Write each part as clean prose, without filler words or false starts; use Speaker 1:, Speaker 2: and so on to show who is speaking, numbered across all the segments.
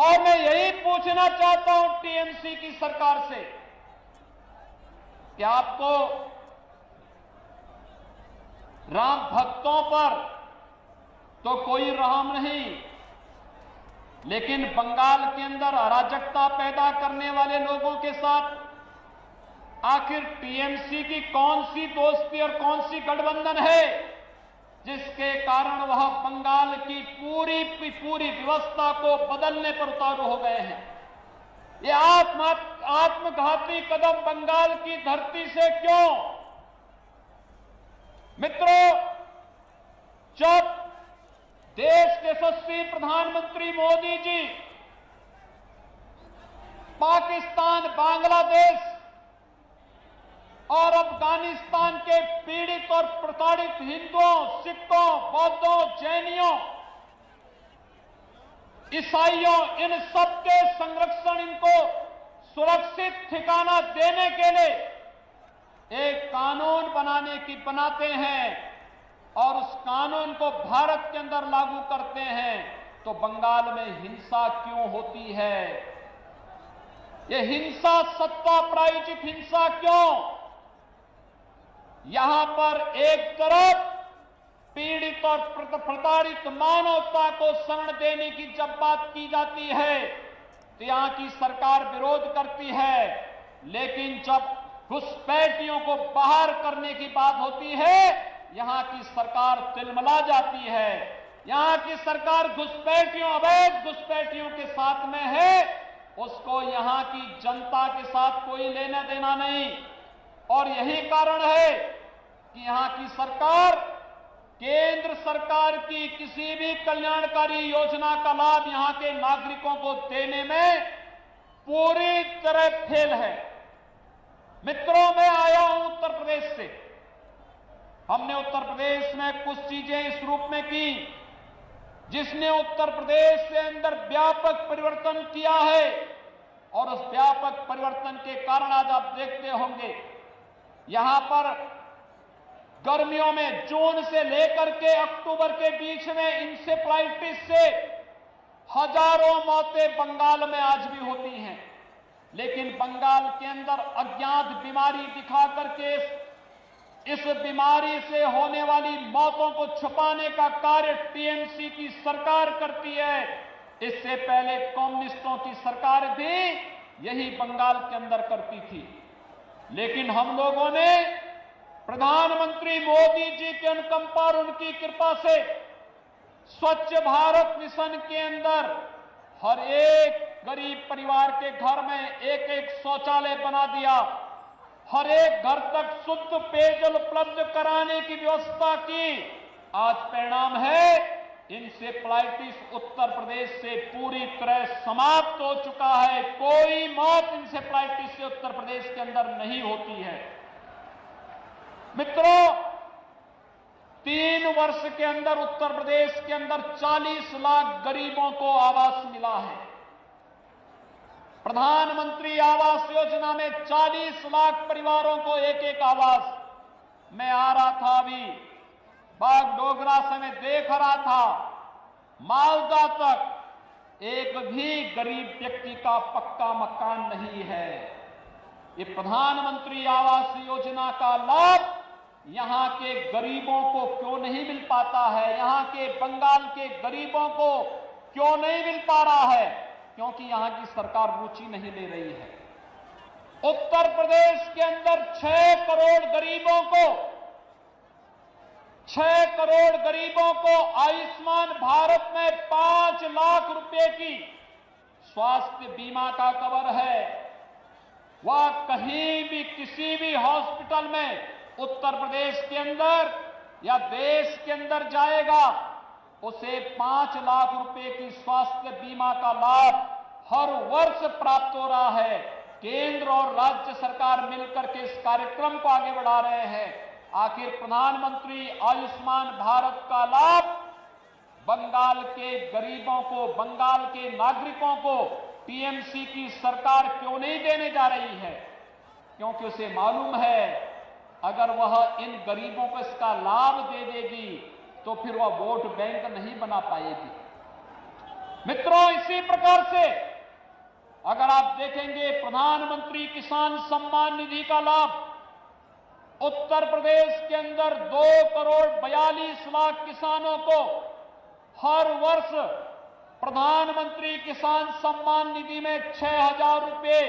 Speaker 1: और मैं यही पूछना चाहता हूं टीएमसी की सरकार से कि आपको राम भक्तों पर तो कोई रहम नहीं, लेकिन बंगाल के अंदर अराजकता पैदा करने वाले लोगों के साथ आखिर टीएमसी की कौन सी दोस्ती और कौन सी गठबंधन है जिसके कारण वह बंगाल की पूरी व्यवस्था को बदलने पर उतारू हो गए हैं। ये आत्मघाती कदम बंगाल की धरती से क्यों? मित्रों, जब देश के यशस्वी प्रधानमंत्री मोदी जी पाकिस्तान, बांग्लादेश और अफगानिस्तान के पीड़ित और प्रताड़ित हिंदुओं, सिखों, बौद्धों, जैनियों, ईसाइयों, इन सबके संरक्षण, इनको सुरक्षित ठिकाना देने के लिए एक कानून बनाते हैं और उस कानून को भारत के अंदर लागू करते हैं, तो बंगाल में हिंसा क्यों होती है? ये हिंसा सत्ता प्रायोजित हिंसा क्यों? यहां पर एक तरफ पीड़ित और प्रताड़ित मानवता को शरण देने की जब बात की जाती है तो यहां की सरकार विरोध करती है, लेकिन जब घुसपैठियों को बाहर करने की बात होती है यहां की सरकार तिलमिला जाती है। यहां की सरकार घुसपैठियों, अवैध घुसपैठियों के साथ में है, उसको यहां की जनता के साथ कोई लेना देना नहीं। और यही कारण है कि यहां की सरकार केंद्र सरकार की किसी भी कल्याणकारी योजना का लाभ यहां के नागरिकों को देने में पूरी तरह फेल है। मित्रों, मैं आया हूं उत्तर प्रदेश से। हमने उत्तर प्रदेश में कुछ चीजें इस रूप में की जिसने उत्तर प्रदेश के अंदर व्यापक परिवर्तन किया है, और उस व्यापक परिवर्तन के कारण आज आप देखते होंगे यहां पर गर्मियों में जून से लेकर के अक्टूबर के बीच में इंसेफ्लाइटिस से हजारों मौतें बंगाल में आज भी होती हैं, लेकिन बंगाल के अंदर अज्ञात बीमारी दिखा करके इस बीमारी से होने वाली मौतों को छुपाने का कार्य टीएमसी की सरकार करती है। इससे पहले कम्युनिस्टों की सरकार भी यही बंगाल के अंदर करती थी, लेकिन हम लोगों ने प्रधानमंत्री मोदी जी के अनुकंपा और उनकी कृपा से स्वच्छ भारत मिशन के अंदर हर एक गरीब परिवार के घर में एक एक शौचालय बना दिया, हर एक घर तक शुद्ध पेयजल उपलब्ध कराने की व्यवस्था की। आज परिणाम है इंसेफ्लाइटिस उत्तर प्रदेश से पूरी तरह समाप्त हो चुका है। कोई मौत इंसेफ्लाइटिस से उत्तर प्रदेश के अंदर नहीं होती है। मित्रों, 3 वर्ष के अंदर उत्तर प्रदेश के अंदर 40 लाख गरीबों को आवास मिला है। प्रधानमंत्री आवास योजना में 40 लाख परिवारों को एक एक आवास। मैं आ रहा था अभी बागडोगरा से, मैं देख रहा था मालदा तक एक भी गरीब व्यक्ति का पक्का मकान नहीं है। ये प्रधानमंत्री आवास योजना का लाभ यहां के गरीबों को क्यों नहीं मिल पाता है? यहां के बंगाल के गरीबों को क्यों नहीं मिल पा रहा है? क्योंकि यहां की सरकार रुचि नहीं ले रही है। उत्तर प्रदेश के अंदर 6 करोड़ गरीबों को आयुष्मान भारत में 5 लाख रुपए की स्वास्थ्य बीमा का कवर है। वह कहीं भी किसी भी हॉस्पिटल में उत्तर प्रदेश के अंदर या देश के अंदर जाएगा, उसे 5 लाख रुपए की स्वास्थ्य बीमा का लाभ हर वर्ष प्राप्त हो रहा है। केंद्र और राज्य सरकार मिलकर के इस कार्यक्रम को आगे बढ़ा रहे हैं। आखिर प्रधानमंत्री आयुष्मान भारत का लाभ बंगाल के गरीबों को, बंगाल के नागरिकों को टीएमसी की सरकार क्यों नहीं देने जा रही है? क्योंकि उसे मालूम है अगर वह इन गरीबों को इसका लाभ दे देगी तो फिर वह वोट बैंक नहीं बना पाएगी। मित्रों, इसी प्रकार से अगर आप देखेंगे प्रधानमंत्री किसान सम्मान निधि का लाभ उत्तर प्रदेश के अंदर 2,42,00,000 किसानों को हर वर्ष प्रधानमंत्री किसान सम्मान निधि में 6,000 रुपए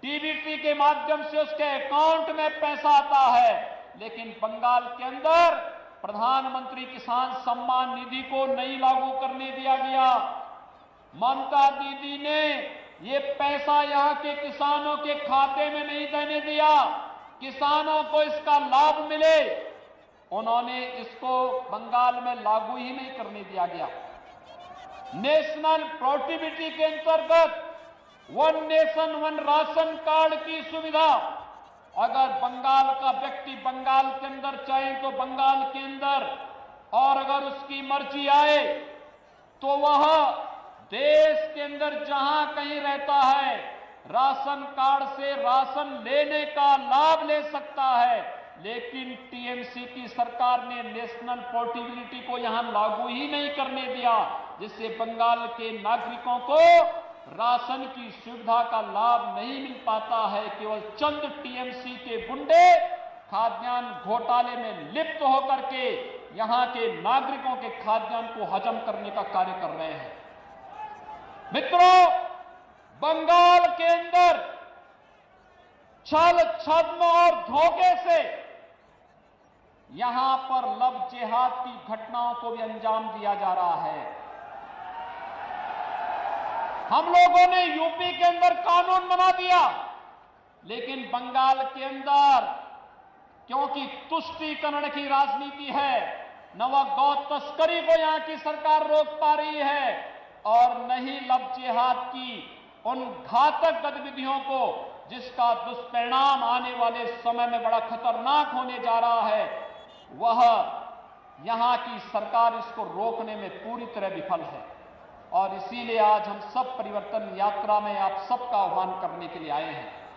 Speaker 1: डीबीटी के माध्यम से उसके अकाउंट में पैसा आता है। लेकिन बंगाल के अंदर प्रधानमंत्री किसान सम्मान निधि को नहीं लागू करने दिया गया। ममता दीदी ने ये पैसा यहां के किसानों के खाते में नहीं देने दिया, किसानों को इसका लाभ मिले, उन्होंने इसको बंगाल में लागू ही नहीं करने दिया गया। नेशनल पोर्टेबिलिटी के अंतर्गत one nation one ration card की सुविधा अगर बंगाल का व्यक्ति बंगाल के अंदर चाहे तो बंगाल के अंदर, और अगर उसकी मर्जी आए तो वह देश के अंदर जहां कहीं रहता है राशन कार्ड से राशन लेने का लाभ ले सकता है। लेकिन टीएमसी की सरकार ने नेशनल पोर्टेबिलिटी को यहां लागू ही नहीं करने दिया, जिससे बंगाल के नागरिकों को राशन की सुविधा का लाभ नहीं मिल पाता है। केवल चंद टीएमसी के गुंडे खाद्यान्न घोटाले में लिप्त होकर के यहां के नागरिकों के खाद्यान्न को हजम करने का कार्य कर रहे हैं। मित्रों, बंगाल के अंदर छल छद्म और धोखे से यहां पर लव जिहाद की घटनाओं को भी अंजाम दिया जा रहा है। हम लोगों ने यूपी के अंदर कानून बना दिया, लेकिन बंगाल के अंदर क्योंकि तुष्टीकरण की राजनीति है, न वह गौ तस्करी को यहां की सरकार रोक पा रही है और न ही लव जिहाद की उन घातक गतिविधियों को जिसका दुष्परिणाम आने वाले समय में बड़ा खतरनाक होने जा रहा है, वह यहां की सरकार इसको रोकने में पूरी तरह विफल है। और इसीलिए आज हम सब परिवर्तन यात्रा में आप सबका आह्वान करने के लिए आए हैं।